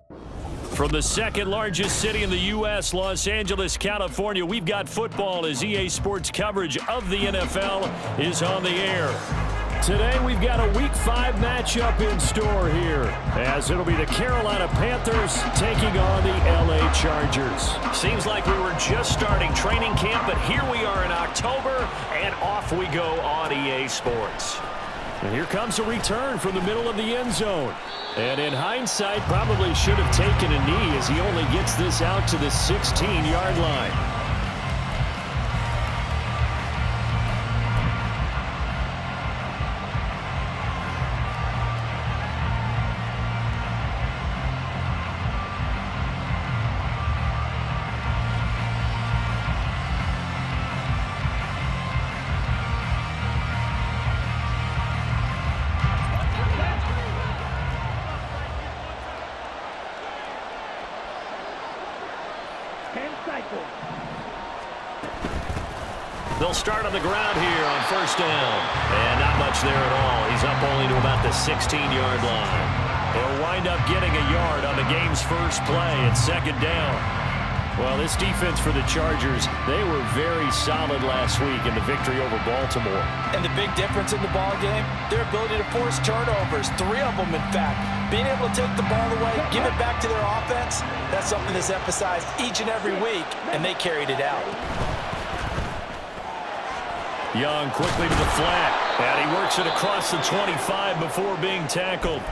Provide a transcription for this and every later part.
From the second largest city in the U.S., Los Angeles, California, we've got football as EA Sports coverage of the NFL is on the air. Today, we've got a Week 5 matchup in store here, as it'll be the Carolina Panthers taking on the L.A. Chargers. Seems like we were just starting training camp, but here we are in October, and off we go on EA Sports. And here comes a return from the middle of the end zone. And in hindsight, probably should have taken a knee as he only gets this out to the 16-yard line. They'll start on the ground here on first down. And not much there at all. He's up only to about the 16-yard line. He'll wind up getting a yard on the game's first play at second down. Well, this defense for the Chargers, they were very solid last week in the victory over Baltimore. And the big difference in the ball game, their ability to force turnovers, 3 of them in fact. Being able to take the ball away, give it back to their offense, that's something that's emphasized each and every week, and they carried it out. Young quickly to the flat, and he works it across the 25 before being tackled.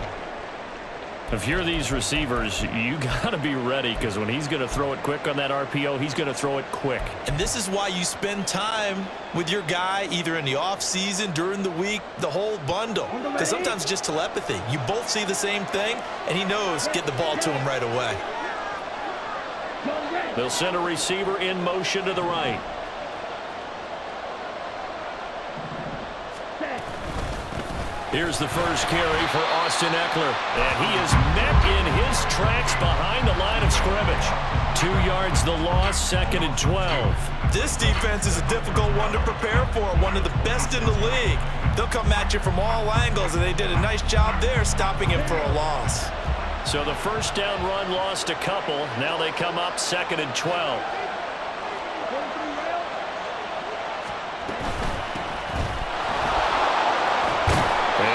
If you're these receivers, you got to be ready, because when he's going to throw it quick on that RPO, he's going to throw it quick. And this is why you spend time with your guy either in the offseason, during the week, the whole bundle. Because sometimes it's just telepathy. You both see the same thing, and he knows get the ball to him right away. They'll send a receiver in motion to the right. Here's the first carry for Austin Eckler, and he is met in his tracks behind the line of scrimmage. 2 yards the loss, second and 12. This defense is a difficult one to prepare for, one of the best in the league. They'll come at you from all angles, and they did a nice job there stopping him for a loss. So the first down run lost a couple. Now they come up second and 12.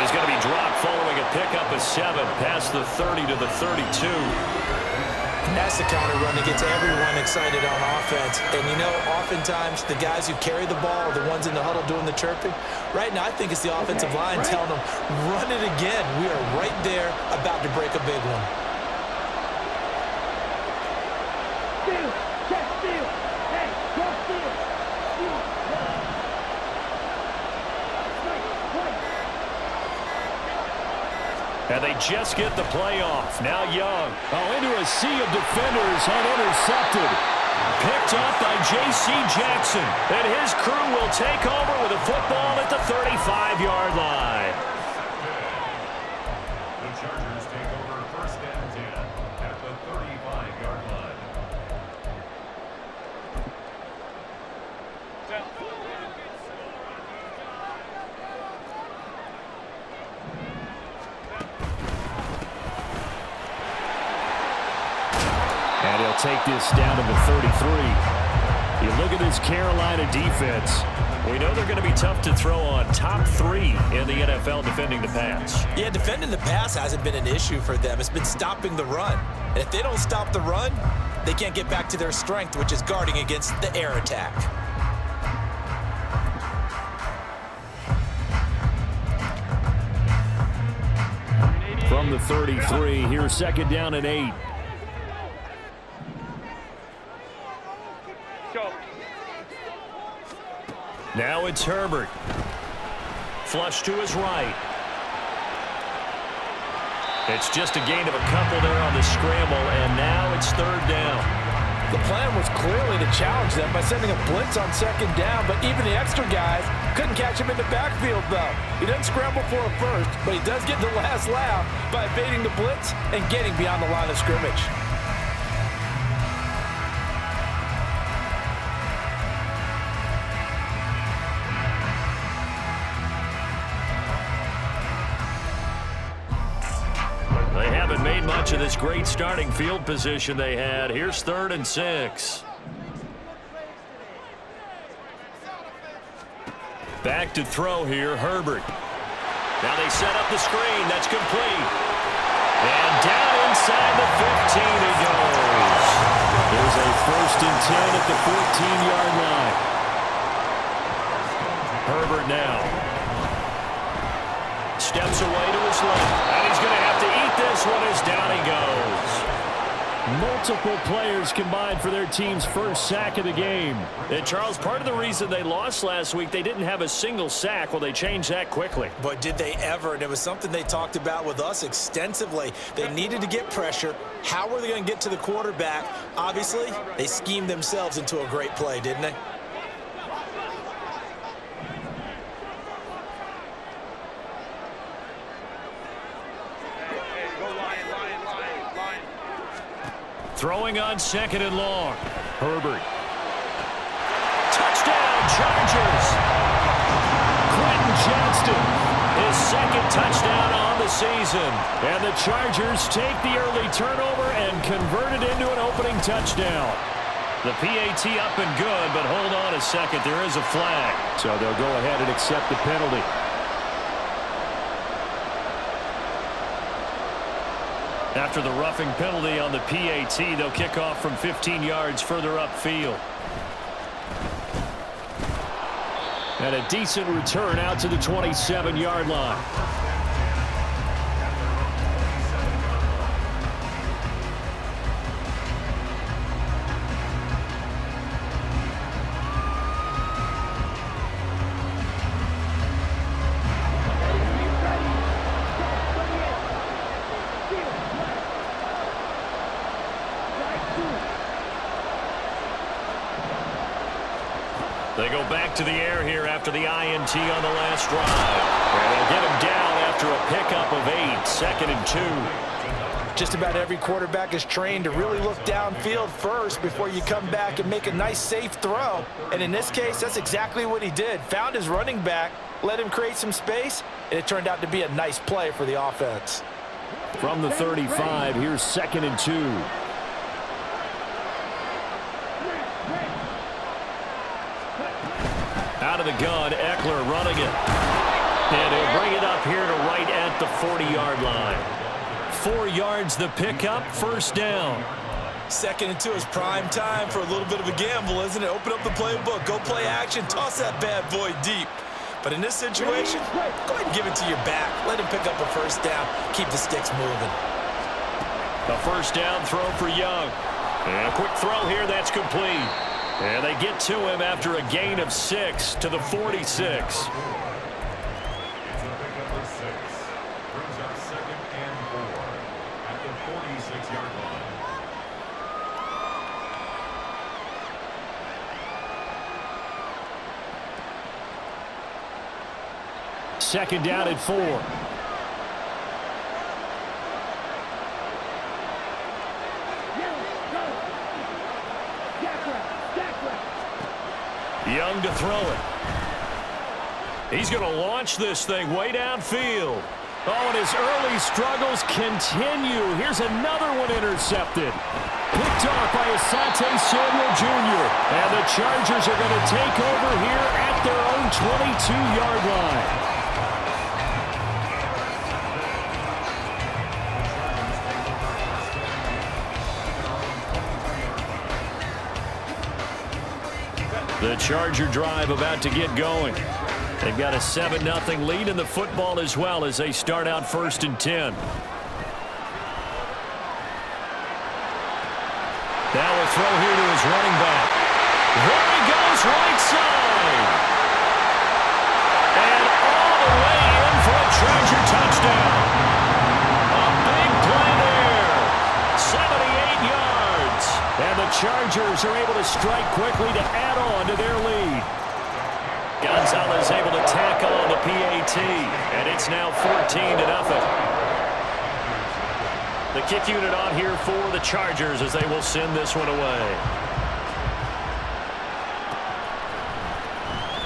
He's going to be dropped following a pickup of 7 past the 30 to the 32. And that's the kind of run that gets everyone excited on offense. And, you know, oftentimes the guys who carry the ball are the ones in the huddle doing the chirping. Right now I think it's the offensive line telling them, run it again. We are right there about to break a big one. And they just get the playoff. Now Young. Oh, into a sea of defenders and intercepted. Picked up by J.C. Jackson. And his crew will take over with a football at the 35-yard line. The Chargers take over first and 10 at the 35-yard line. And he'll take this down to the 33. You look at this Carolina defense. We know they're going to be tough to throw on. Top 3 in the NFL defending the pass. Yeah, defending the pass hasn't been an issue for them. It's been stopping the run. And if they don't stop the run, they can't get back to their strength, which is guarding against the air attack. From the 33, here's second down and 8. Now it's Herbert. Flush to his right. It's just a gain of a couple there on the scramble, and now it's third down. The plan was clearly to challenge them by sending a blitz on second down, but even the extra guys couldn't catch him in the backfield, though. He doesn't scramble for a first, but he does get the last laugh by evading the blitz and getting beyond the line of scrimmage. made much of this great starting field position they had. Here's 3rd and 6. Back to throw here, Herbert. Now they set up the screen. That's complete. And down inside the 15 he goes. There's a 1st and 10 at the 14-yard line. Herbert now steps away to his left. And he's going to have to eat this one as down he goes. Multiple players combined for their team's 1st sack of the game. And Charles, part of the reason they lost last week, they didn't have a single sack. Well, they changed that quickly. But did they ever? And it was something they talked about with us extensively. They needed to get pressure. How were they going to get to the quarterback? Obviously, they schemed themselves into a great play, didn't they? Throwing on 2nd and long. Herbert. Touchdown, Chargers. Quentin Johnston, his 2nd touchdown on the season. And the Chargers take the early turnover and convert it into an opening touchdown. The PAT up and good, but hold on a second. There is a flag. So they'll go ahead and accept the penalty. After the roughing penalty on the PAT, they'll kick off from 15 yards further upfield. And a decent return out to the 27-yard line. They go back to the air here after the INT on the last drive. And they'll get him down after a pickup of 8, 2nd and 2. Just about every quarterback is trained to really look downfield first before you come back and make a nice, safe throw. And in this case, that's exactly what he did. Found his running back, let him create some space, and it turned out to be a nice play for the offense. From the 35, here's 2nd and 2. Out of the gun, Eckler running it. And he'll bring it up here to right at the 40-yard line. 4 yards the pickup, 1st down. 2nd and 2 is prime time for a little bit of a gamble, isn't it? Open up the playbook, go play action, toss that bad boy deep. But in this situation, go ahead and give it to your back. Let him pick up a 1st down. Keep the sticks moving. A 1st down throw for Young. And a quick throw here, that's complete. And they get to him after a gain of 6 to the 46. It's a pickup of 6. Brings up 2nd and 4 at the 46-yard line. Second down at 4. Young to throw it. He's going to launch this thing way downfield. Oh, and his early struggles continue. Here's another one intercepted. Picked off by Asante Samuel Jr. And the Chargers are going to take over here at their own 22-yard line. The Charger drive about to get going. They've got a 7-0 lead in the football as well as they start out 1st and 10. Now a throw here to his running back. There he goes, right side. And all the way in for a Charger touchdown. A big play there. 78 yards. And the Chargers are able to strike quickly to add on to their lead. Gonzalez able to tack on the PAT, and it's now 14-0. The kick unit on here for the Chargers as they will send this one away.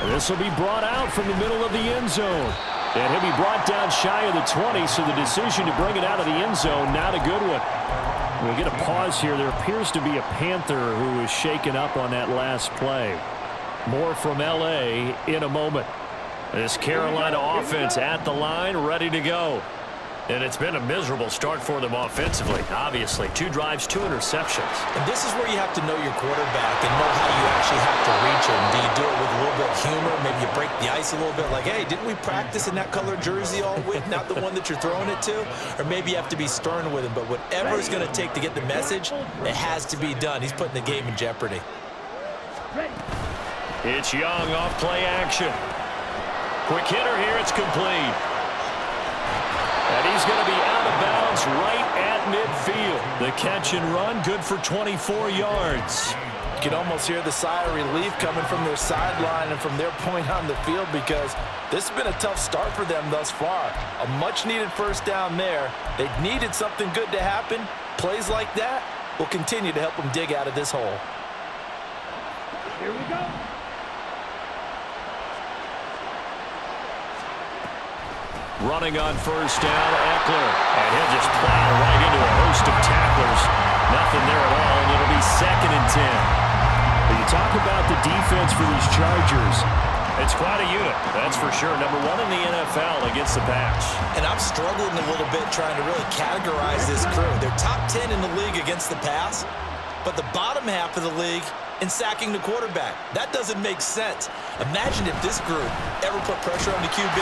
This will be brought out from the middle of the end zone. And he'll be brought down shy of the 20, so the decision to bring it out of the end zone, not a good one. We get a pause here. There appears to be a Panther who was shaken up on that last play. More from L.A. in a moment. This Carolina offense at the line, ready to go. And it's been a miserable start for them offensively, obviously. 2 drives, 2 interceptions. And this is where you have to know your quarterback and know how you actually have to reach him. Do you do it with a little bit of humor? Maybe you break the ice a little bit like, hey, didn't we practice in that color jersey all week, not the one that you're throwing it to? Or maybe you have to be stern with him. But whatever it's going to take to get the message, it has to be done. He's putting the game in jeopardy. It's Young off play action. Quick hitter here. It's complete. And he's going to be out of bounds right at midfield. The catch and run, good for 24 yards. You can almost hear the sigh of relief coming from their sideline and from their point on the field, because this has been a tough start for them thus far. A much-needed first down there. They needed something good to happen. Plays like that will continue to help them dig out of this hole. Here we go. Running on first down, Eckler. And he'll just plow right into a host of tacklers. Nothing there at all, and it'll be 2nd and 10. But you talk about the defense for these Chargers. It's quite a unit, that's for sure. Number 1 in the NFL against the pass. And I'm struggling a little bit trying to really categorize this crew. They're top 10 in the league against the pass, but the bottom half of the league in sacking the quarterback. That doesn't make sense. Imagine if this group ever put pressure on the QB,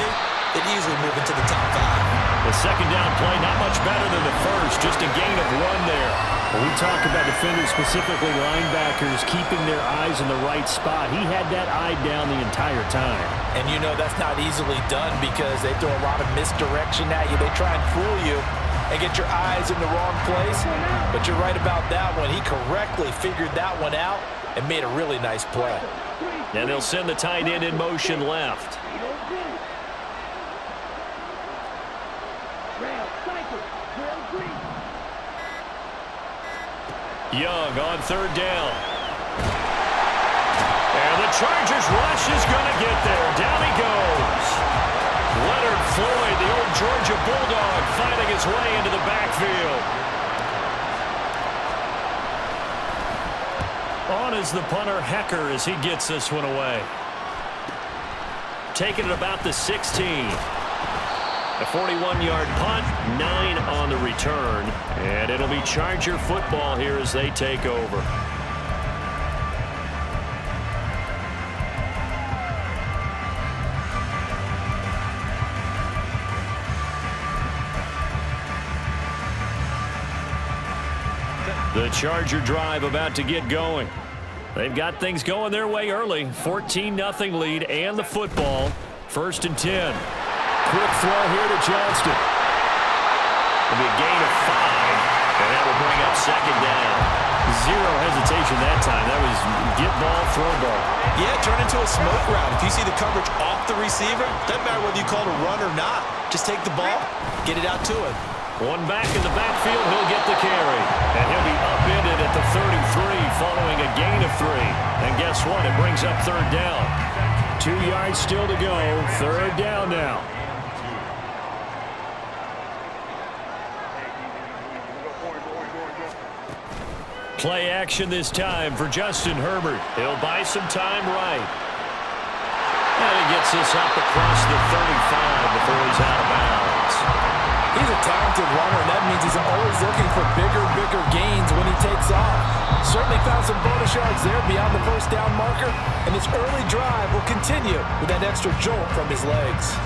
they'd easily move into the top 5. The second down play, not much better than the first, just a gain of 1 there. When we talk about defenders, specifically linebackers, keeping their eyes in the right spot, he had that eye down the entire time. And you know that's not easily done because they throw a lot of misdirection at you. They try and fool you and get your eyes in the wrong place. But you're right about that one. He correctly figured that one out and made a really nice play. And they'll send the tight end in motion left. Young on 3rd down. And the Chargers rush is going to get there. Down he goes. Leonard Floyd, the old Georgia Bulldog, finding his way into the backfield. On is the punter, Hecker, as he gets this one away. Taking it about the 16. A 41-yard punt, 9 on the return. And it'll be Charger football here as they take over. The Charger drive about to get going. They've got things going their way early. 14-0 lead and the football. 1st and 10. Quick throw here to Johnston. It'll be a gain of 5, and that will bring up 2nd down. 0 hesitation that time. That was get ball, throw ball. Yeah, turn into a smoke route. If you see the coverage off the receiver, doesn't matter whether you call it a run or not. Just take the ball, get it out to him. One back in the backfield, he'll get the carry. And he'll be upended at the 33 following a gain of 3. And guess what? It brings up 3rd down. 2 yards still to go. 3rd down now. Play action this time for Justin Herbert. He'll buy some time right. And he gets this up across the 35 before he's out of bounds. He's a talented runner, and that means he's always looking for bigger gains when he takes off. Certainly found some bonus yards there beyond the first down marker, and this early drive will continue with that extra jolt from his legs.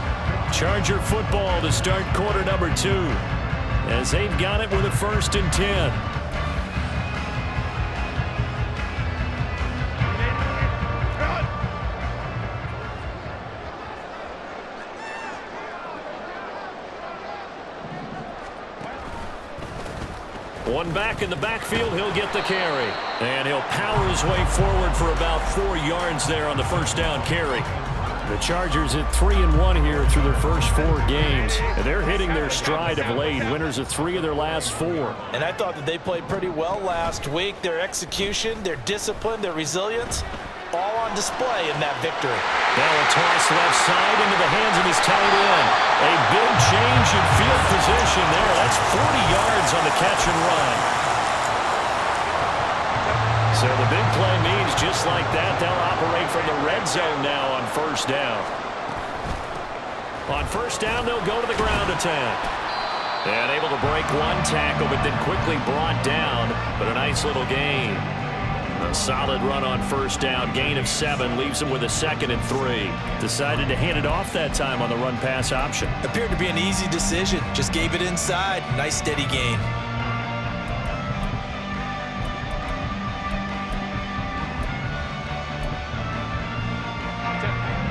Charger football to start quarter number 2 as they've got it with a 1st and 10. One back in the backfield, he'll get the carry. And he'll power his way forward for about 4 yards there on the first down carry. The Chargers at 3-1 here through their first 4 games. And they're hitting their stride of late. Winners of 3 of their last 4. And I thought that they played pretty well last week. Their execution, their discipline, their resilience, all on display in that victory. Now a toss left side into the hands of his tight end. A big change in field position there. That's 40 yards on the catch and run. So the big play means just like that, they'll operate from the red zone now on first down. On first down, they'll go to the ground attack. And able to break one tackle, but then quickly brought down. But a nice little gain. A solid run on first down. Gain of 7 leaves him with a 2nd and 3. Decided to hand it off that time on the run-pass option. Appeared to be an easy decision. Just gave it inside. Nice steady gain.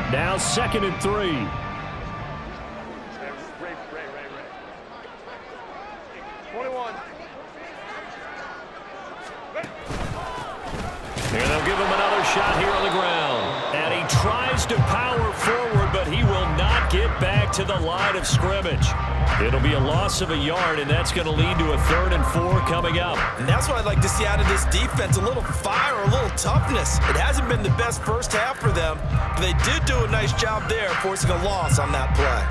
Now 2nd and 3. Here they'll give him another shot here on the ground. And he tries to power forward, but he will not get back to the line of scrimmage. It'll be a loss of a yard, and that's going to lead to a 3rd and 4 coming up. And that's what I'd like to see out of this defense, a little fire, a little toughness. It hasn't been the best first half for them, but they did do a nice job there forcing a loss on that play.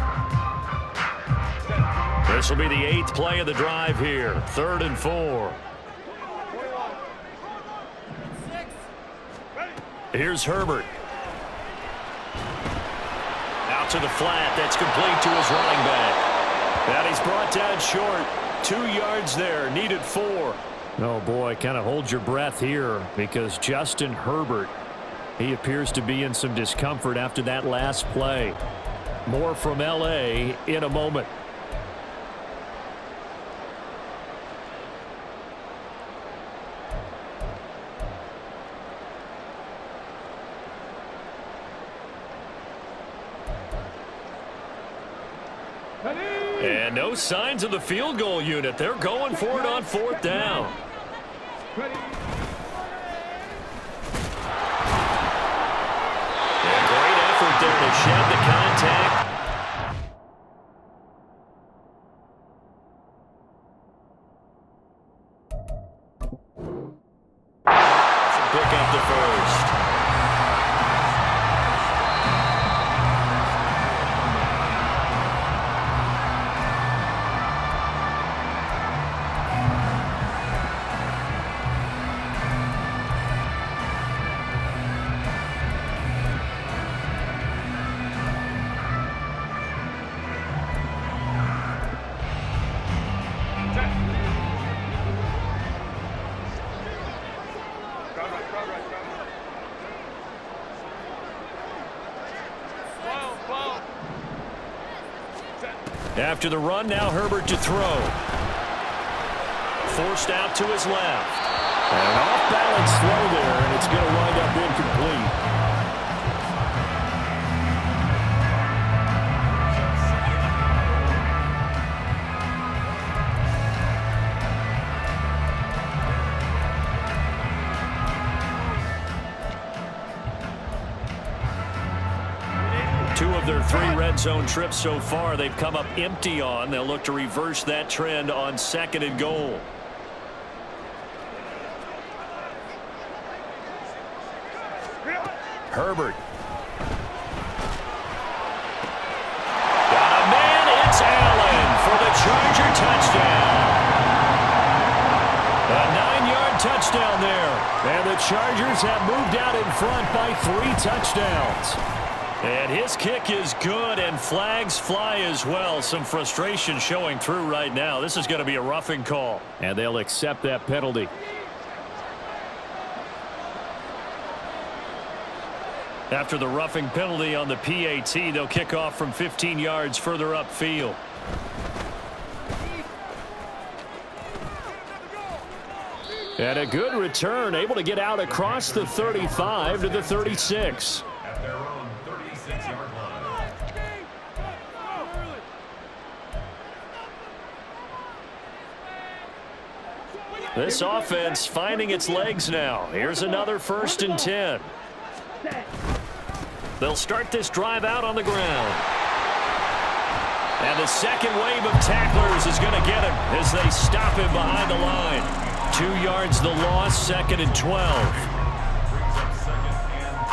This will be the 8th play of the drive here. 3rd and 4. Here's Herbert. Out to the flat. That's complete to his running back. And he's brought down short. 2 yards there. Needed 4. Oh, boy, kind of hold your breath here because Justin Herbert, he appears to be in some discomfort after that last play. More from L.A. in a moment. And no signs of the field goal unit. They're going for it on 4th down. And great effort there to shed the contact. Pick up the first. After the run, now Herbert to throw. Forced out to his left. And off balance throw there, and it's going to wind up incomplete. Two of their 3 red zone trips so far, they've come up empty on. They'll look to reverse that trend on 2nd and goal. Herbert. Got a man. It's Allen for the Charger touchdown. A 9-yard touchdown there. And the Chargers have moved out in front by 3 touchdowns. And his kick is good, and flags fly as well. Some frustration showing through right now. This is going to be a roughing call, and they'll accept that penalty. After the roughing penalty on the PAT, they'll kick off from 15 yards further upfield. And a good return, able to get out across the 35 to the 36. At their own 36-yard line. This offense finding its legs now. Here's another 1st and 10. They'll start this drive out on the ground. And the second wave of tacklers is going to get him as they stop him behind the line. 2 yards the loss, 2nd and 12. Brings up 2nd and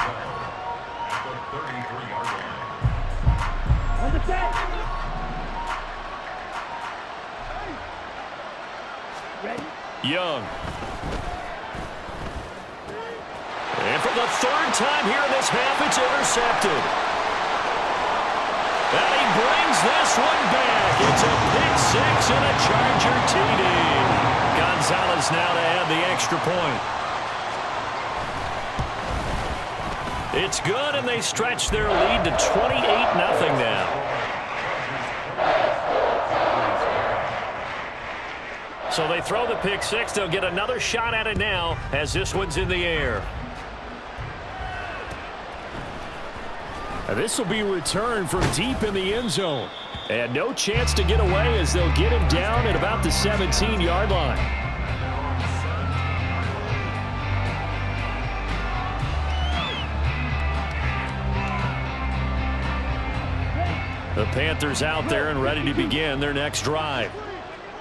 Other side. Ready? Young. And for the third time here in this half, it's intercepted. And he brings this one back. It's a pick six and a Charger TD. Gonzalez now to add the extra point. It's good, and they stretch their lead to 28-0 now. So they throw the pick six. They'll get another shot at it now as this one's in the air. And this will be returned from deep in the end zone. And no chance to get away as they'll get him down at about the 17-yard line. The Panthers out there and ready to begin their next drive.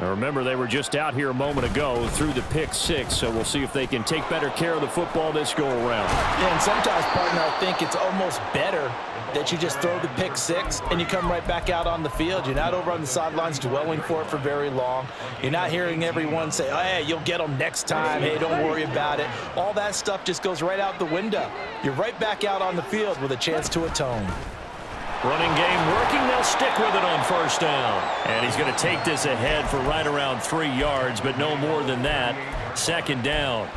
Now remember, they were just out here a moment ago through the pick six, so we'll see if they can take better care of the football this go-around. Yeah, and sometimes, partner, I think it's almost better that you just throw the pick six and you come right back out on the field. You're not over on the sidelines dwelling for it for very long. You're not hearing everyone say, oh, hey, you'll get them next time. Hey, don't worry about it. All that stuff just goes right out the window. You're right back out on the field with a chance to atone. Running game working. They'll stick with it on first down. And he's going to take this ahead for right around 3 yards, but no more than that. Second down.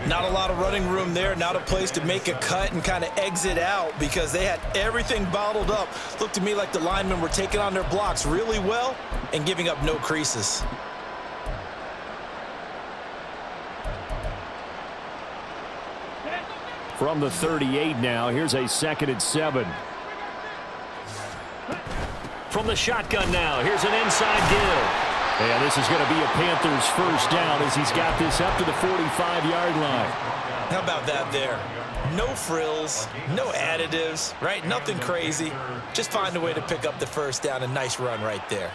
Not a lot of running room there, not a place to make a cut and kind of exit out because they had everything bottled up. Looked to me like the linemen were taking on their blocks really well and giving up no creases. From the 38 now, here's a 2nd and 7. From the shotgun now, here's an inside give. And this is going to be a Panthers first down as he's got this up to the 45-yard line. How about that there? No frills, no additives, right? Nothing crazy. Just find a way to pick up the first down. A nice run right there.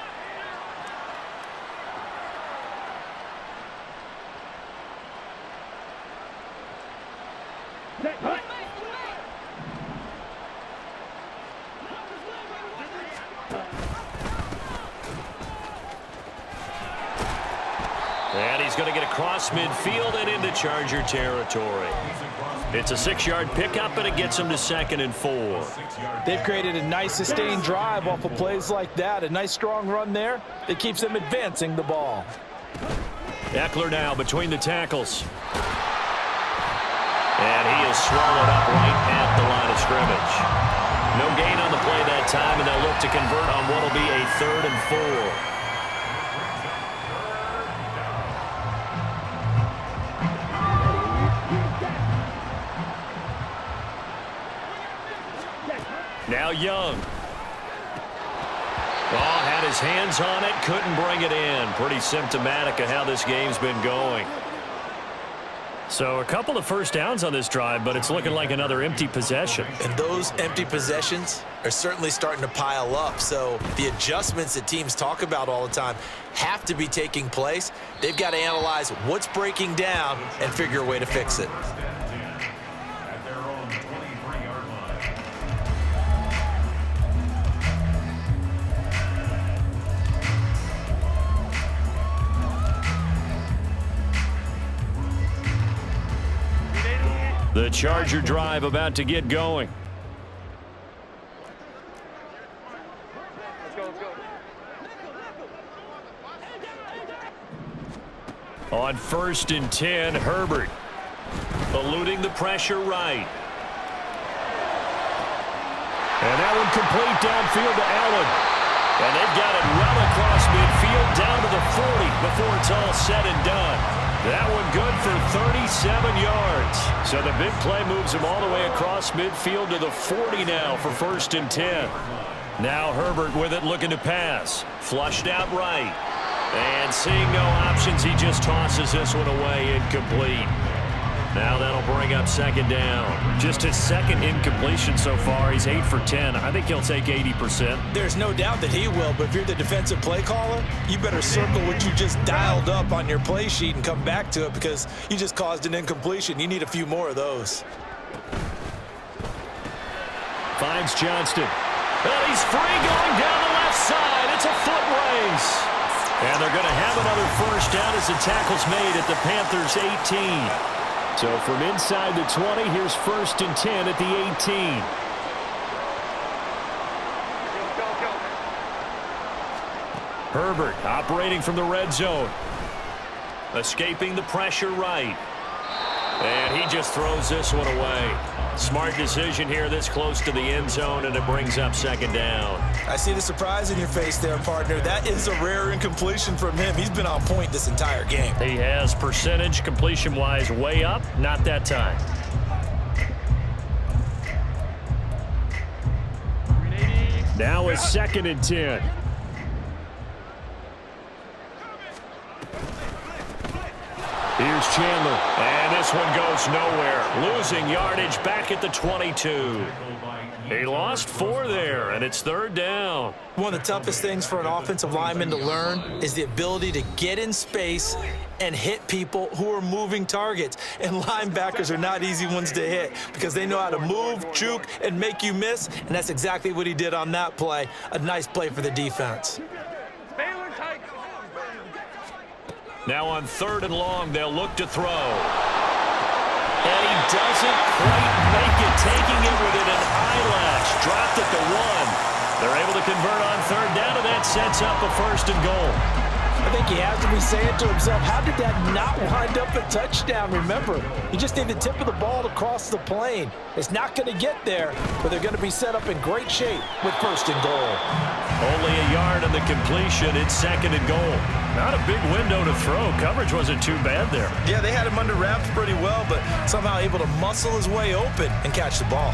And he's going to get across midfield and into Charger territory. It's a 6-yard pickup, and it gets him to 2nd and 4. They've created a nice sustained drive off of plays like that. A nice strong run there that keeps them advancing the ball. Eckler now between the tackles. And he is swallowed up right at the line of scrimmage. No gain on the play that time, and they'll look to convert on what will be a 3rd and 4. Now Young. Oh, had his hands on it, couldn't bring it in. Pretty symptomatic of how this game's been going. So a couple of first downs on this drive, but it's looking like another empty possession. And those empty possessions are certainly starting to pile up. So the adjustments that teams talk about all the time have to be taking place. They've got to analyze what's breaking down and figure a way to fix it. The Charger drive about to get going. On 1st and 10, Herbert eluding the pressure right. And that one complete downfield to Allen. And they've got it well across midfield down to the 40 before it's all said and done. That one good for 37 yards. So the big play moves him all the way across midfield to the 40 now for 1st and 10. Now Herbert with it looking to pass. Flushed out right. And seeing no options, he just tosses this one away incomplete. Now that'll bring up 2nd down. Just his 2nd incompletion so far. He's 8 for 10. I think he'll take 80%. There's no doubt that he will, but if you're the defensive play caller, you better circle what you just dialed up on your play sheet and come back to it because you just caused an incompletion. You need a few more of those. Finds Johnston. And he's free going down the left side. It's a foot race. And they're going to have another first down as the tackle's made at the Panthers' 18. So from inside the 20, here's 1st and 10 at the 18. Herbert operating from the red zone. Escaping the pressure right. And he just throws this one away. Smart decision here this close to the end zone, and it brings up 2nd down. I see the surprise in your face there, partner. That is a rare incompletion from him. He's been on point this entire game. He has percentage completion-wise way up. Not that time. Now a 2nd and 10. Here's Chandler, and this one goes nowhere. Losing yardage back at the 22. He lost 4 there, and it's 3rd down. One of the toughest things for an offensive lineman to learn is the ability to get in space and hit people who are moving targets. And linebackers are not easy ones to hit because they know how to move, juke, and make you miss, and that's exactly what he did on that play. A nice play for the defense. Now on 3rd and long, they'll look to throw. And he doesn't quite make it, taking it within an eyelash. Dropped at the 1. They're able to convert on 3rd down, and that sets up a 1st and goal. I think he has to be saying to himself, how did that not wind up a touchdown? Remember, you just need the tip of the ball to cross the plane. It's not going to get there, but they're going to be set up in great shape with 1st and goal. Only a yard on the completion. It's 2nd and goal. Not a big window to throw. Coverage wasn't too bad there. Yeah, they had him under wraps pretty well, but somehow able to muscle his way open and catch the ball.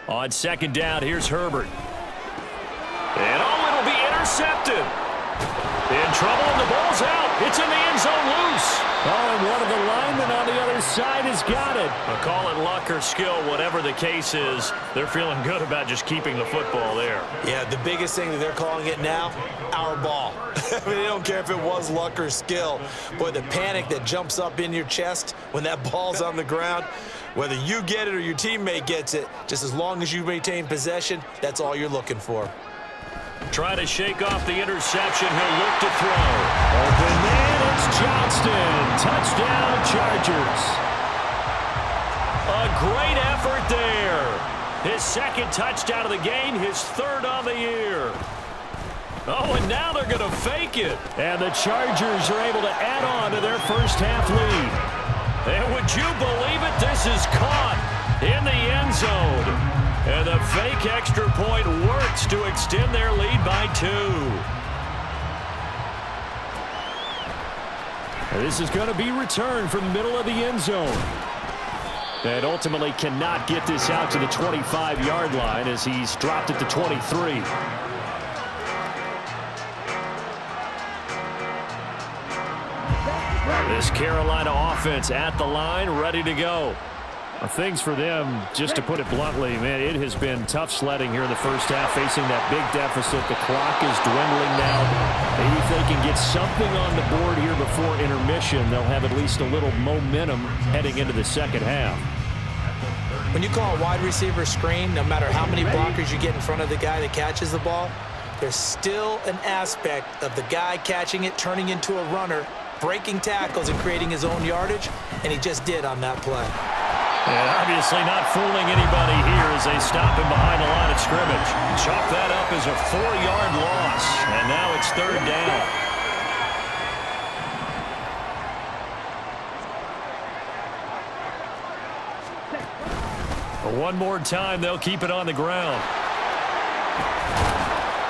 On 2nd down, here's Herbert. And it'll be intercepted. In trouble, and the ball's out. It's in the end zone loose. Oh, and one of the linemen on the other side has got it. I'll call it luck or skill, whatever the case is. They're feeling good about just keeping the football there. Yeah, the biggest thing that they're calling it now, our ball. I mean, they don't care if it was luck or skill. Boy, the panic that jumps up in your chest when that ball's on the ground, whether you get it or your teammate gets it, just as long as you maintain possession, that's all you're looking for. Try to shake off the interception. He'll look to throw. Open man, it's Johnston. Touchdown, Chargers. A great effort there. His 2nd touchdown of the game, his 3rd on the year. Oh, and now they're going to fake it. And the Chargers are able to add on to their first half lead. And would you believe it? This is caught in the end zone. And the fake extra point works to extend their lead by 2. This is going to be returned from the middle of the end zone. And ultimately cannot get this out to the 25-yard line as he's dropped at the 23. This Carolina offense at the line, ready to go. Things for them, just to put it bluntly, man, it has been tough sledding here in the first half, facing that big deficit. The clock is dwindling now. Maybe if they can get something on the board here before intermission, they'll have at least a little momentum heading into the 2nd half. When you call a wide receiver screen, no matter how many blockers you get in front of the guy that catches the ball, there's still an aspect of the guy catching it, turning into a runner, breaking tackles and creating his own yardage, and he just did on that play. And obviously not fooling anybody here as they stop him behind the line of scrimmage. Chalk that up as a 4-yard loss, and now it's 3rd down. One more time, they'll keep it on the ground.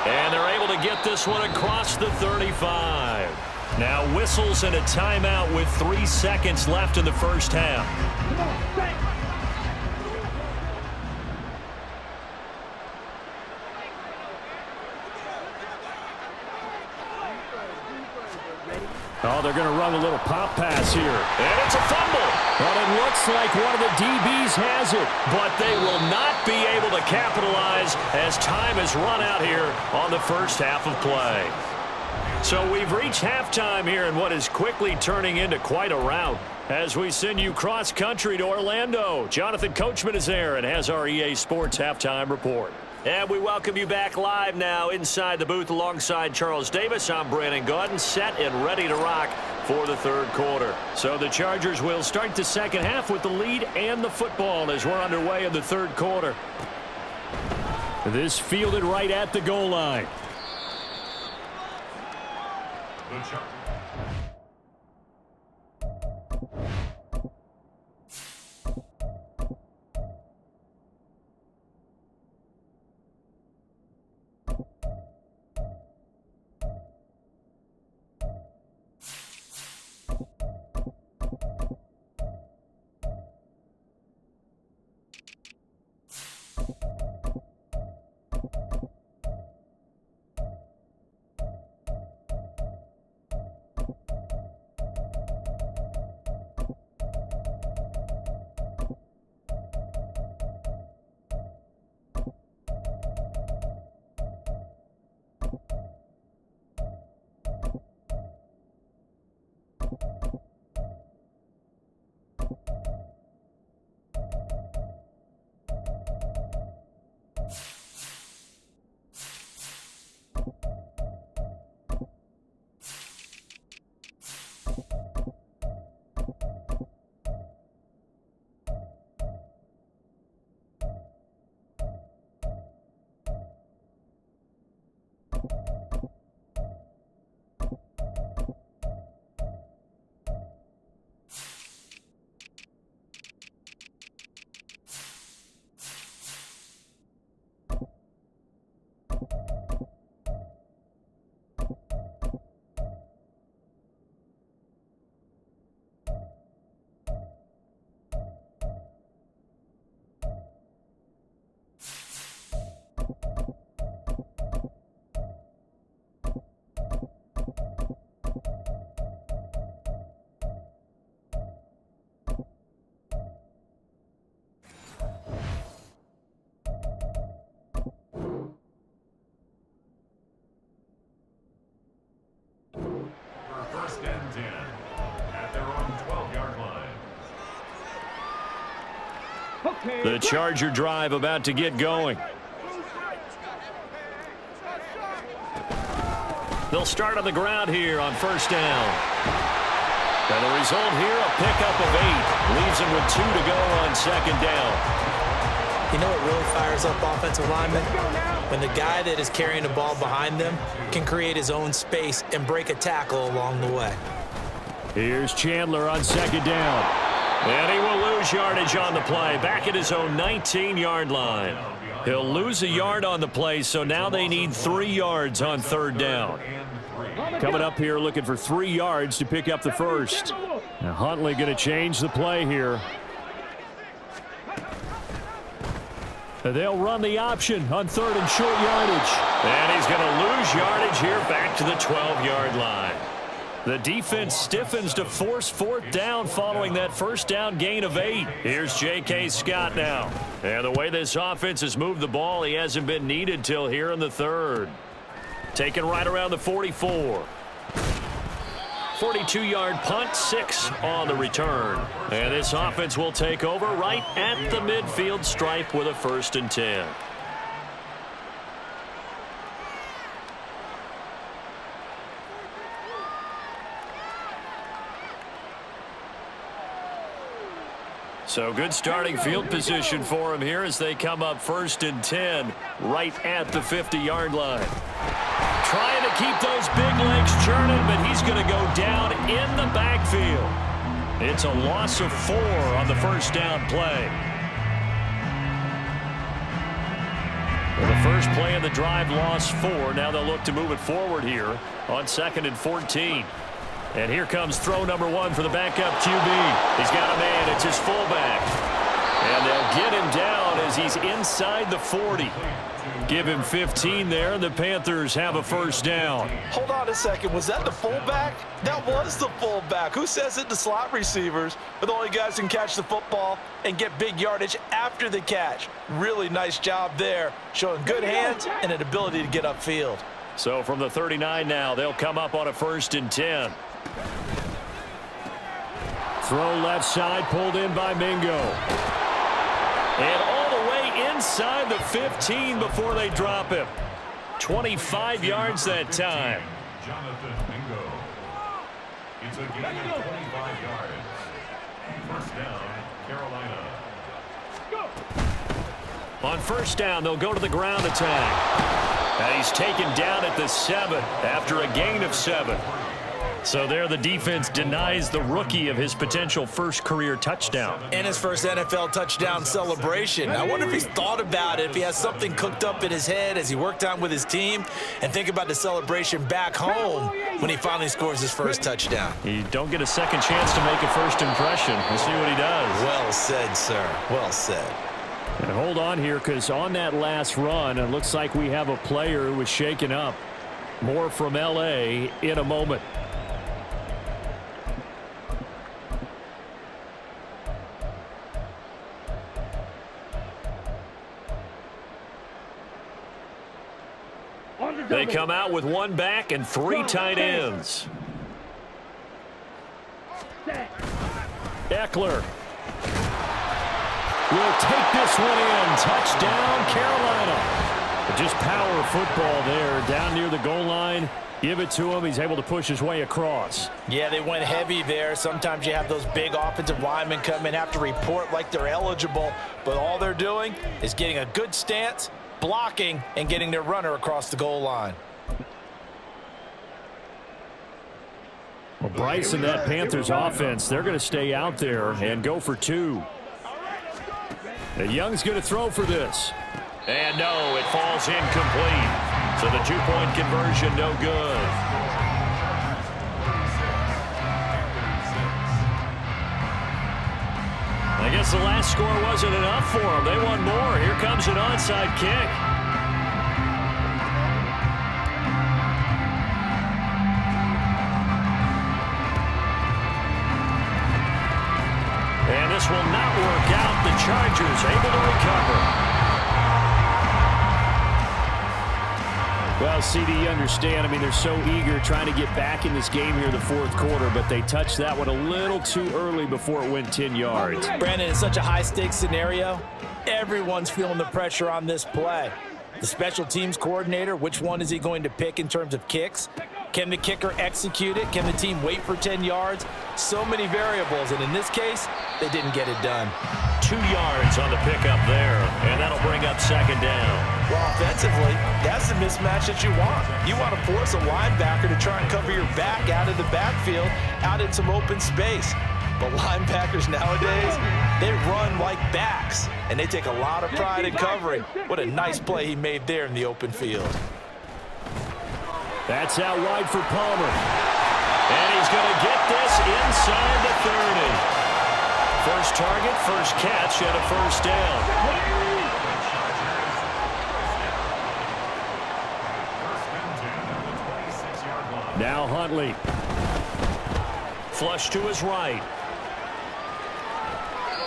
And they're able to get this one across the 35. Now whistles and a timeout with 3 seconds left in the first half. Ready? Oh, they're going to run a little pop pass here. And it's a fumble. Well, it looks like one of the DBs has it. But they will not be able to capitalize as time has run out here on the first half of play. So we've reached halftime here in what is quickly turning into quite a rout. As we send you cross-country to Orlando, Jonathan Coachman is there and has our EA Sports halftime report. And we welcome you back live now inside the booth alongside Charles Davis. I'm Brandon Gaudin, set and ready to rock for the third quarter. So the Chargers will start the second half with the lead and the football as we're underway in the third quarter. This fielded right at the goal line. The Charger drive about to get going. They'll start on the ground here on first down. And the result here, a pickup of 8. Leaves them with 2 to go on second down. You know what really fires up offensive linemen? When the guy that is carrying the ball behind them can create his own space and break a tackle along the way. Here's Chandler on second down. And he will lose yardage on the play, back at his own 19-yard line. He'll lose a yard on the play, so now they need 3 yards on third down. Coming up here looking for 3 yards to pick up the first. Now Huntley going to change the play here. They'll run the option on third and short yardage. And he's going to lose yardage here back to the 12-yard line. The defense stiffens to force fourth down following that first down gain of 8. Here's J.K. Scott now. And the way this offense has moved the ball, he hasn't been needed till here in the third. Taken right around the 44. 42-yard punt, 6 on the return. And this offense will take over right at the midfield stripe with a 1st and 10. So good starting field position for him here as they come up 1st and 10 right at the 50-yard line. Trying to keep those big legs churning, but he's going to go down in the backfield. It's a loss of 4 on the first down play. Well, the first play of the drive lost 4. Now they'll look to move it forward here on 2nd and 14. And here comes throw number 1 for the backup QB. He's got a man. It's his fullback. And they'll get him down as he's inside the 40. Give him 15 there. The Panthers have a first down. Hold on a second. Was that the fullback? That was the fullback. Who says it? The slot receivers are the only guys who can catch the football and get big yardage after the catch. Really nice job there, showing good hands and an ability to get upfield. So from the 39 now, they'll come up on a 1st and 10. Throw left side, pulled in by Mingo. And all the way inside the 15 before they drop him. 25 yards that time. Jonathan Mingo. It's a gain of 25 yards. First down, Carolina. On first down, they'll go to the ground attack. And he's taken down at the 7 after a gain of 7. So there the defense denies the rookie of his potential first career touchdown. And his first NFL touchdown celebration. I wonder if he's thought about it, if he has something cooked up in his head as he worked out with his team, and think about the celebration back home when he finally scores his first touchdown. You don't get a second chance to make a first impression. We'll see what he does. Well said, sir. Well said. And hold on here, because on that last run, it looks like we have a player who was shaken up. More from L.A. in a moment. They come out with 1 back and 3 tight ends. Eckler will take this one in. Touchdown, Carolina. Just power football there down near the goal line. Give it to him. He's able to push his way across. Yeah, they went heavy there. Sometimes you have those big offensive linemen come in, have to report like they're eligible, but all they're doing is getting a good stance, blocking, and getting their runner across the goal line. Well, Bryce and that Panthers offense, they're going to stay out there and go for 2. And Young's going to throw for this. And no, it falls incomplete. So the 2-point conversion, no good. I guess the last score wasn't enough for them. They want more. Here comes an onside kick. And this will not work out. The Chargers able to recover. Well, CD, you understand. I mean, they're so eager trying to get back in this game here in the 4th quarter, but they touched that one a little too early before it went 10 yards. Brandon, it's such a high-stakes scenario. Everyone's feeling the pressure on this play. The special teams coordinator, which one is he going to pick in terms of kicks? Can the kicker execute it? Can the team wait for 10 yards? So many variables, and in this case, they didn't get it done. 2 yards on the pickup there, and that'll bring up 2nd down. Well, offensively, that's the mismatch that you want. You want to force a linebacker to try and cover your back out of the backfield, out in some open space. But linebackers nowadays, they run like backs, and they take a lot of pride in covering. What a nice play he made there in the open field. That's out wide for Palmer. And he's going to get this inside the 30. First target, first catch, and a first down. Now Huntley. Flush to his right.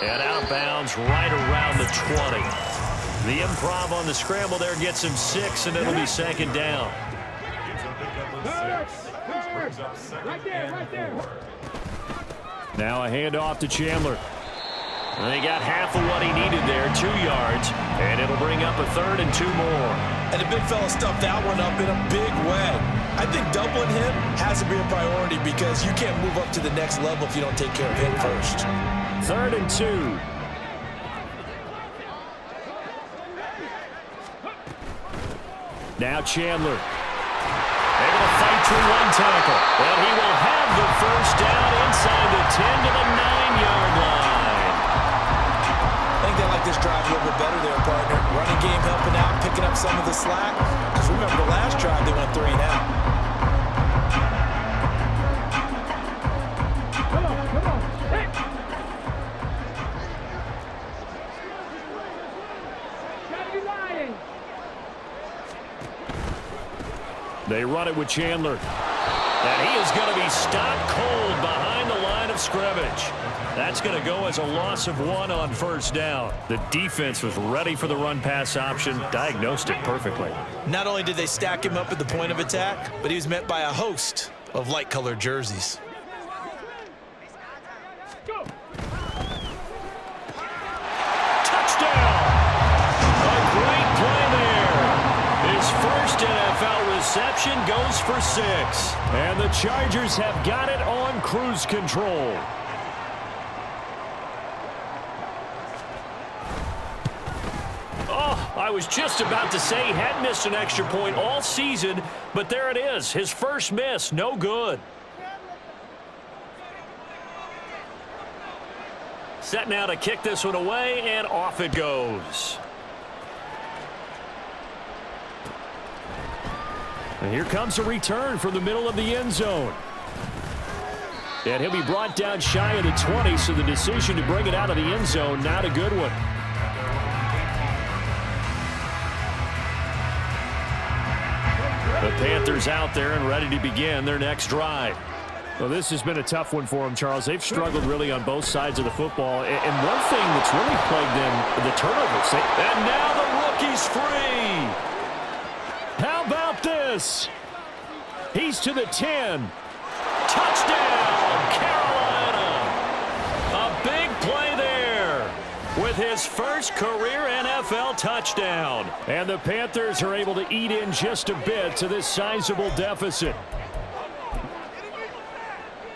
And out of bounds right around the 20. The improv on the scramble there gets him 6, and it'll be 2nd down. Right there. Now a handoff to Chandler. And they got half of what he needed there, 2 yards, and it'll bring up a 3rd and 2 more. And the big fella stuffed that one up in a big way. I think doubling him has to be a priority because you can't move up to the next level if you don't take care of him first. 3rd and 2. Now Chandler. Able to fight through 1 tackle. And he will have the first down inside the 10 to the 9-yard line. I think they like this drive a little bit better there, partner. Running game helping out, picking up some of the slack. Because remember, the last drive they went 3 and out. Come on. Hey. They run it with Chandler. And he is going to be stopped cold behind the line of scrimmage. That's going to go as a loss of 1 on first down. The defense was ready for the run-pass option, diagnosed it perfectly. Not only did they stack him up at the point of attack, but he was met by a host of light-colored jerseys. Touchdown! A great play there. His first NFL reception goes for 6. And the Chargers have got it on cruise control. Oh, I was just about to say he had missed an extra point all season, but there it is. His first miss, no good. Set now to kick this one away, and off it goes. And here comes a return from the middle of the end zone. And he'll be brought down shy of the 20, so the decision to bring it out of the end zone, not a good one. The Panthers out there and ready to begin their next drive. Well, this has been a tough one for them, Charles. They've struggled really on both sides of the football. And one thing that's really plagued them, the turnovers. And now the rookie's free. How about this? He's to the 10. Touchdown, Carolina. A big play there with his first career NFL touchdown. And the Panthers are able to eat in just a bit to this sizable deficit.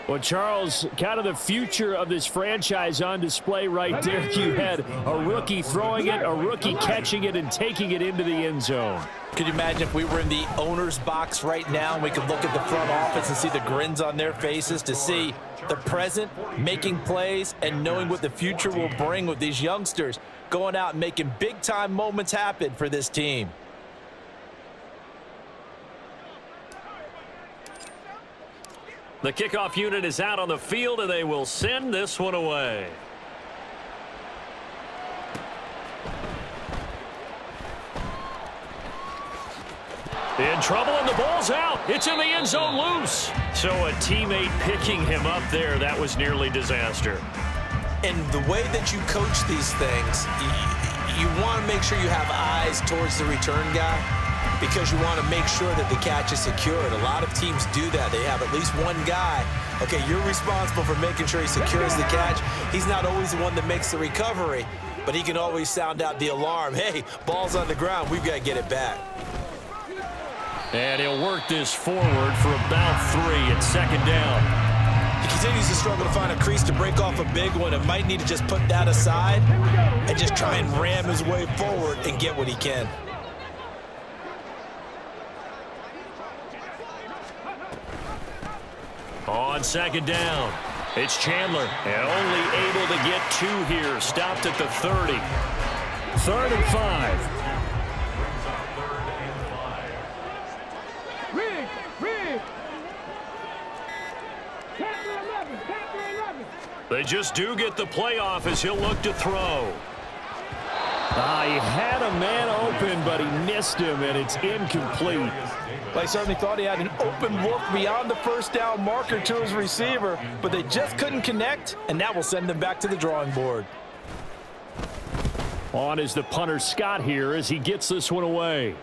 Well, Charles, kind of the future of this franchise on display right there. You had a rookie throwing it, a rookie catching it, and taking it into the end zone. Could you imagine if we were in the owner's box right now and we could look at the front office and see the grins on their faces, to see the present making plays and knowing what the future will bring with these youngsters going out and making big-time moments happen for this team. The kickoff unit is out on the field, and they will send this one away. In trouble, and the ball's out. It's in the end zone loose. So a teammate picking him up there, that was nearly disaster. And the way that you coach these things, you want to make sure you have eyes towards the return guy, because you want to make sure that the catch is secured. A lot of teams do that. They have at least one guy. Okay, you're responsible for making sure he secures the catch. He's not always the one that makes the recovery, but he can always sound out the alarm. Hey, ball's on the ground. We've got to get it back. And he'll work this forward for about 3 at second down. He continues to struggle to find a crease to break off a big one, and might need to just put that aside and just try and ram his way forward and get what he can. On second down, it's Chandler, and only able to get 2 here. Stopped at the 30. 3rd and 5. They just do get the playoff as he'll look to throw. He had a man open, but he missed him, and it's incomplete. I certainly thought he had an open look beyond the first down marker to his receiver, but they just couldn't connect, and that will send them back to the drawing board. On is the punter Scott here as he gets this one away.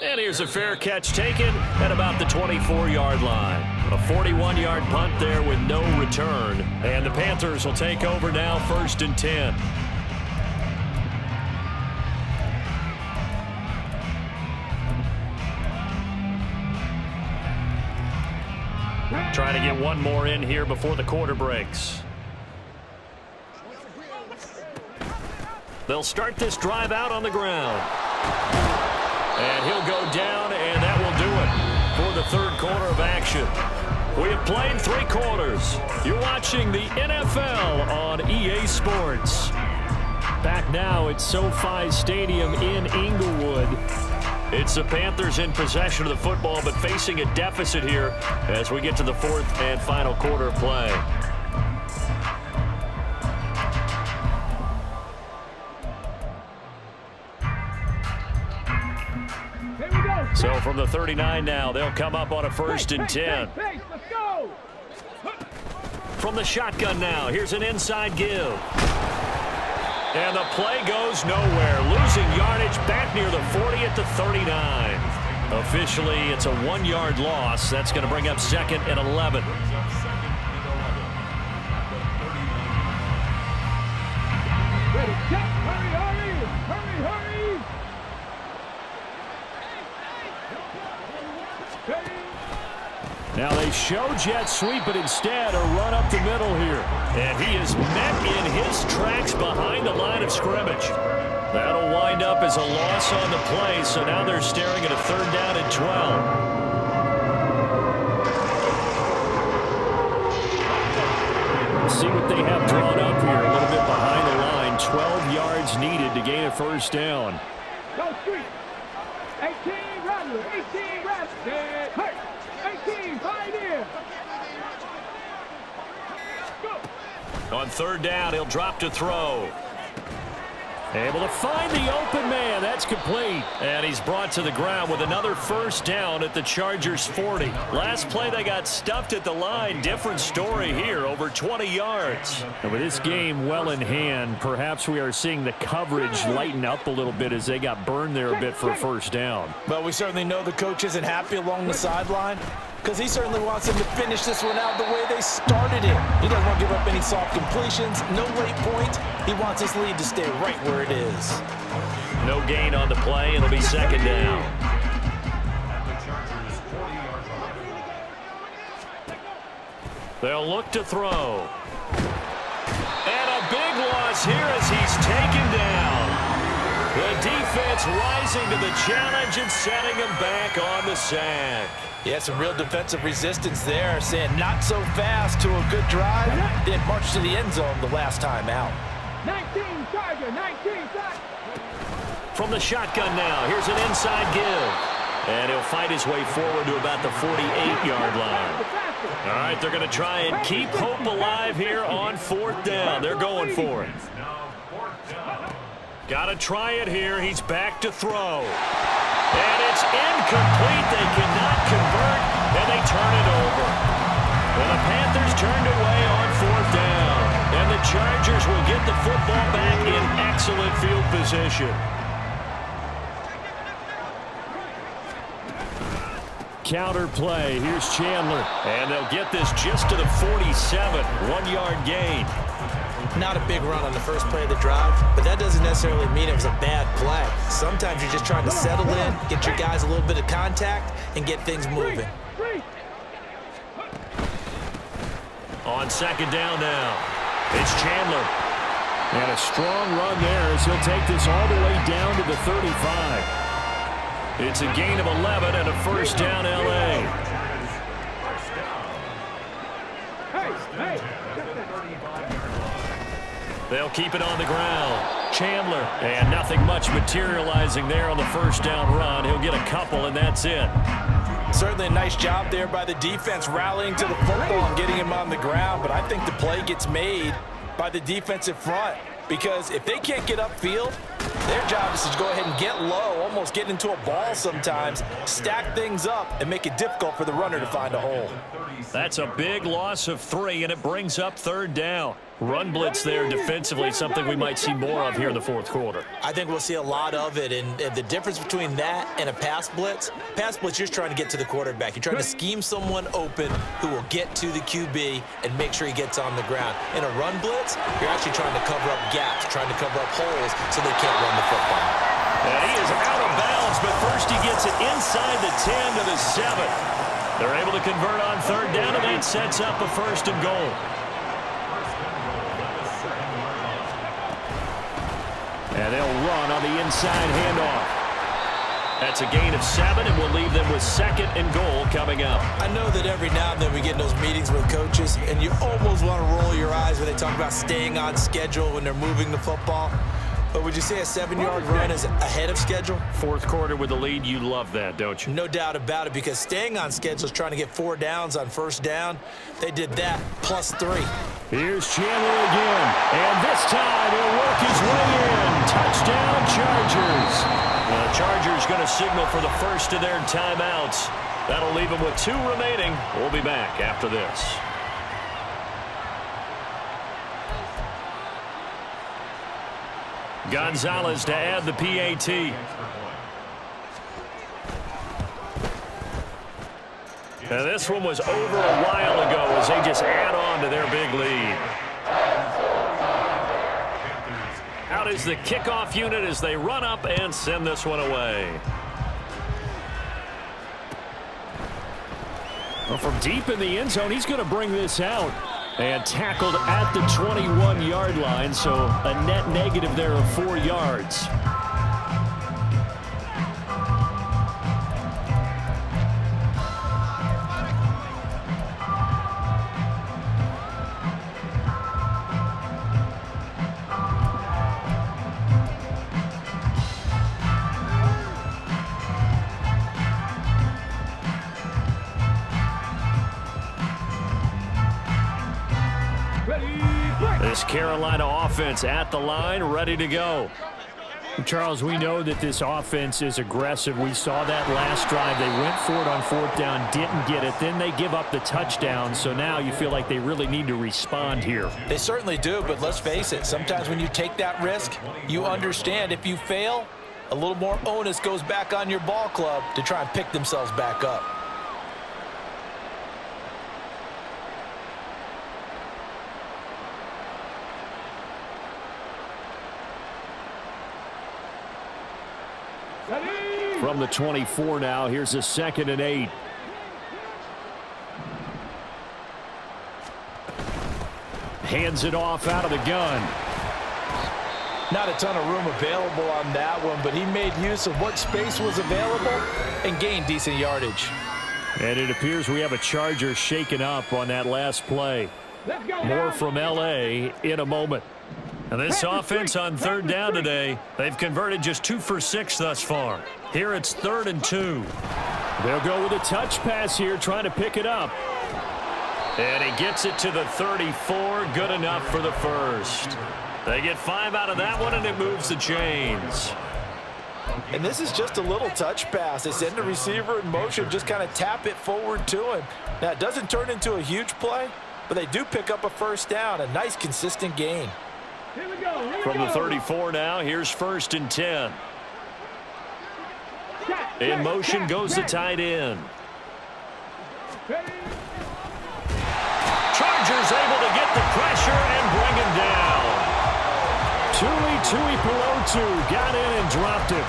And here's a fair catch taken at about the 24-yard line. A 41-yard punt there with no return. And the Panthers will take over now, 1st and 10. Trying to get one more in here before the quarter breaks. They'll start this drive out on the ground. And he'll go down, and that will do it for the 3rd quarter of action. We have played 3 quarters. You're watching the NFL on EA Sports. Back now at SoFi Stadium in Inglewood. It's the Panthers in possession of the football, but facing a deficit here as we get to the 4th and final quarter of play. So From the 39 now, they'll come up on a 1st and 10. Let's go. From the shotgun now, here's an inside give. And the play goes nowhere. Losing yardage back near the 40 at the 39. Officially, it's a 1-yard loss. That's going to bring up 2nd and 11. Ready, set, hurry, hurry, hurry, hurry. Now they show jet sweep, but instead a run up the middle here. And he is met in his tracks behind the line of scrimmage. That'll wind up as a loss on the play, so now they're staring at a 3rd down and 12. See what they have drawn up here, a little bit behind the line. 12 yards needed to gain a 1st down. Go street. 18 Rattler, 18 Rattler. Hey, 18 Pioneer. Go. On 3rd down, he'll drop to throw. Able to find the open man. That's complete. And he's brought to the ground with another 1st down at the Chargers' 40. Last play, they got stuffed at the line. Different story here, over 20 yards. And with this game well in hand, perhaps we are seeing the coverage lighten up a little bit as they got burned there a bit for a 1st down. But we certainly know the coach isn't happy along the sideline, because he certainly wants them to finish this one out the way they started it. He doesn't want to give up any soft completions, no late points. He wants his lead to stay right where it is. No gain on the play. It'll be 2nd down. They'll look to throw. And a big loss here as he's taken down. The defense rising to the challenge and setting him back on the sack. Yeah, some real defensive resistance there, saying not so fast to a good drive. Then march to the end zone the last time out. 19 Charger, 19 Charger. From the shotgun now, here's an inside give. And he'll fight his way forward to about the 48-yard line. All right, they're going to try and keep hope alive here on 4th down. They're going for it. Got to try it here. He's back to throw. And it's incomplete. They cannot convert, and they turn it over. And the Panthers turned away on 4th down. And the Chargers will get the football back in excellent field position. Counter play. Here's Chandler. And they'll get this just to the 47. 1-yard gain. Not a big run on the first play of the drive, but that doesn't necessarily mean it was a bad play. Sometimes you're just trying to settle in, get your guys a little bit of contact, and get things moving. On 2nd down now, it's Chandler. And a strong run there as he'll take this all the way down to the 35. It's a gain of 11 and a 1st down, L.A. They'll keep it on the ground. Chandler, and nothing much materializing there on the 1st down run. He'll get a couple, and that's it. Certainly a nice job there by the defense rallying to the football and getting him on the ground, but I think the play gets made by the defensive front, because if they can't get upfield, their job is to go ahead and get low, almost get into a ball sometimes, stack things up, and make it difficult for the runner to find a hole. That's a big loss of 3, and it brings up 3rd down. Run blitz there defensively, something we might see more of here in the 4th quarter. I think we'll see a lot of it, and the difference between that and a pass blitz, you're just trying to get to the quarterback. You're trying to scheme someone open who will get to the QB and make sure he gets on the ground. In a run blitz, you're actually trying to cover up gaps, trying to cover up holes so they can't run the football. And he is out of bounds, but first he gets it inside the 10 to the 7. They're able to convert on 3rd down, and that sets up a 1st and goal. And they'll run on the inside handoff. That's a gain of 7, and we'll leave them with 2nd and goal coming up. I know that every now and then we get in those meetings with coaches, and you almost want to roll your eyes when they talk about staying on schedule when they're moving the football. But would you say a 7-yard run is ahead of schedule? 4th quarter with the lead, you love that, don't you? No doubt about it, because staying on schedule is trying to get 4 downs on 1st down. They did that, plus 3. Here's Chandler again, and this time he'll work his way in. Touchdown, Chargers. The Chargers going to signal for the first of their timeouts. That'll leave them with 2 remaining. We'll be back after this. Gonzalez to add the PAT. Now this one was over a while ago as they just add on to their big lead. Out is the kickoff unit as they run up and send this one away. Well, from deep in the end zone, he's going to bring this out. And tackled at the 21-yard line, so a net negative there of 4 yards. This Carolina offense at the line, ready to go. Charles, we know that this offense is aggressive. We saw that last drive. They went for it on 4th down, didn't get it. Then they give up the touchdown. So now you feel like they really need to respond here. They certainly do, but let's face it. Sometimes when you take that risk, you understand if you fail, a little more onus goes back on your ball club to try and pick themselves back up. From the 24 now, here's a 2nd and 8. Hands it off out of the gun. Not a ton of room available on that one, but he made use of what space was available and gained decent yardage. And it appears we have a Charger shaken up on that last play. More from L.A. in a moment. And this offense on 3rd down today, they've converted just 2 for 6 thus far. Here it's 3rd and 2. They'll go with a touch pass here, trying to pick it up. And he gets it to the 34, good enough for the first. They get 5 out of that one, and it moves the chains. And this is just a little touch pass. They send the receiver in motion, just kind of tap it forward to him. Now, it doesn't turn into a huge play, but they do pick up a 1st down, a nice, consistent gain. From the 34 now, here's 1st and 10. In motion goes the tight end. Chargers able to get the pressure and bring him down. Tui Pelotu got in and dropped it.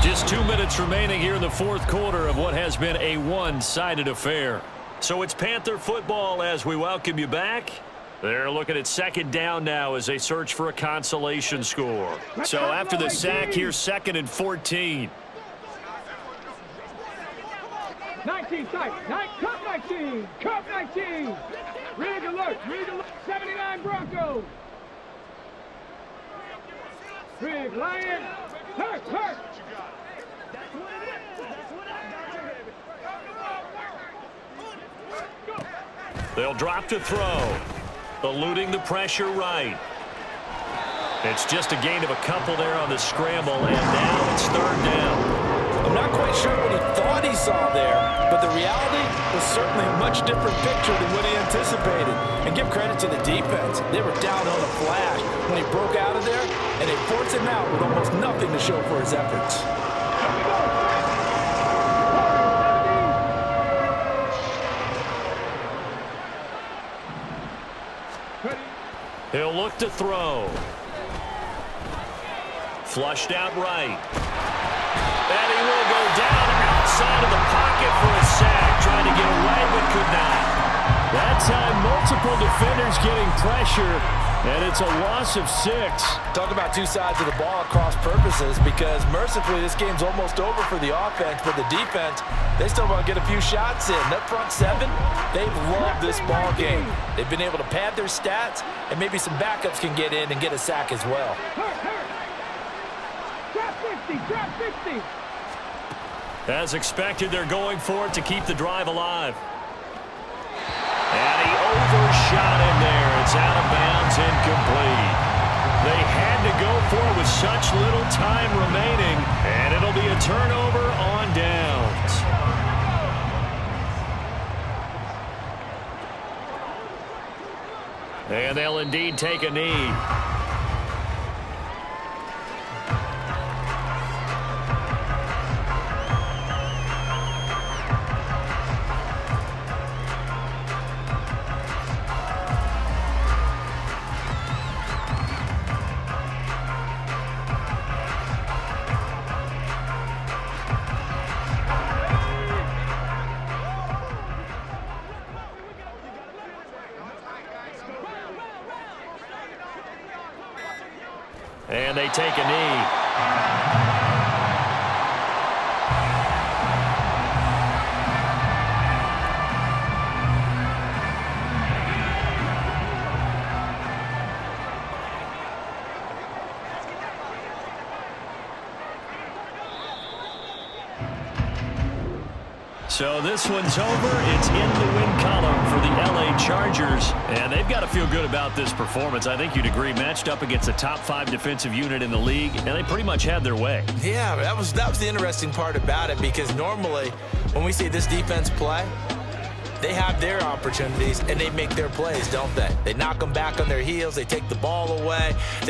Just 2 minutes remaining here in the 4th quarter of what has been a one-sided affair. So it's Panther football as we welcome you back. They're looking at 2nd down now as they search for a consolation score. So after the sack, here's 2nd and 14. 19 tight. Cup 19. Cup 19. Rig alert. 79 Broncos. Rig Lion. Hurt. They'll drop to throw. Eluding the pressure right. It's just a gain of a couple there on the scramble, and now it's 3rd down. I'm not quite sure what he thought he saw there, but the reality was certainly a much different picture than what he anticipated. And give credit to the defense. They were down on a flash when he broke out of there, and they forced him out with almost nothing to show for his efforts. He'll look to throw. Flushed out right. And he will go down outside of the pocket for a sack. Trying to get away, but could not. That time, multiple defenders getting pressure, and it's a loss of 6. Talk about 2 sides of the ball at cross purposes, because mercifully this game's almost over for the offense, but the defense, they still want to get a few shots in. That front 7, they've loved this ball game. They've been able to pad their stats, and maybe some backups can get in and get a sack as well. Drop 50. As expected, they're going for it to keep the drive alive. And he overshot him there. It's out of bounds, incomplete. They had to go for it with such little time remaining, and it'll be a turnover on downs. And they'll indeed take a knee. And they take a knee. So this one's over. It's in the win column for the LA Chargers, and they've got to feel good about this performance. I think you'd agree, matched up against a top 5 defensive unit in the league, and they pretty much had their way. Yeah, that was the interesting part about it, because normally when we see this defense play, they have their opportunities and they make their plays, don't they? They knock them back on their heels. They take the ball away.